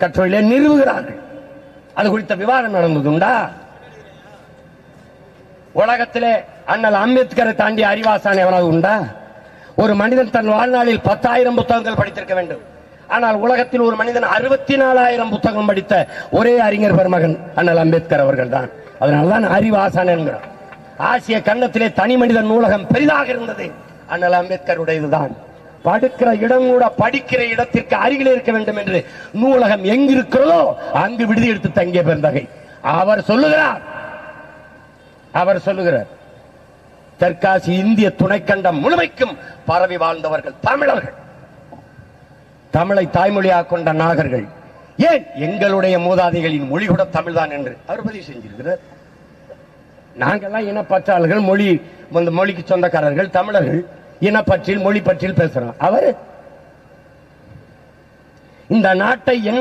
கட்டுரையிலே நிறுவுகிறார்கள். அது குறித்த விவாதம் நடந்ததுண்டா? உலகத்திலே அண்ணல் அம்பேத்கரை தாண்டி அறிவாசான் எவனாவது உண்டா? ஒரு மனிதன் தன் வாழ்நாளில் 10,000 புத்தகங்கள் படித்திருக்க வேண்டும். ஆனால் உலகத்தில் ஒரு மனிதன் 64,000 புத்தகம் படித்த ஒரே அறிஞர் பெருமகன் அண்ணல் அம்பேத்கர் அவர்கள் தான். அதனால்தான் அறிவாசான் என்கிறார். ஆசிய கண்டத்திலே தனி மனித நூலகம் பெரிதாக இருந்தது அண்ணல் அம்பேத்கருடையதுதான். படுக்கிற இடம் கூட படிக்கிற இடத்திற்கு அருகில் இருக்க வேண்டும் என்று நூலகம் எங்கிருக்கிறதோ அங்கு விடுதி எடுத்து தங்கிய பெருந்தகை. அவர் சொல்லுகிறார் தெற்காசி இந்திய துணைக்கண்டம் முழுமைக்கும் பரவி வாழ்ந்தவர்கள் தமிழர்கள், தமிழை தாய்மொழியாக கொண்ட நாகர்கள். ஏன் எங்களுடைய மூதாதைகளின் மொழி கூட தமிழ்தான் என்று அவர் பதிவு செஞ்சிருக்கிறார். நாங்கெல்லாம் இனப்பற்றாளர்கள், மொழிக்கு சொந்தக்காரர்கள், தமிழர்கள் இனப்பற்றில் மொழி பற்றில் பேசுறோம். அவர் இந்த நாட்டை என்ன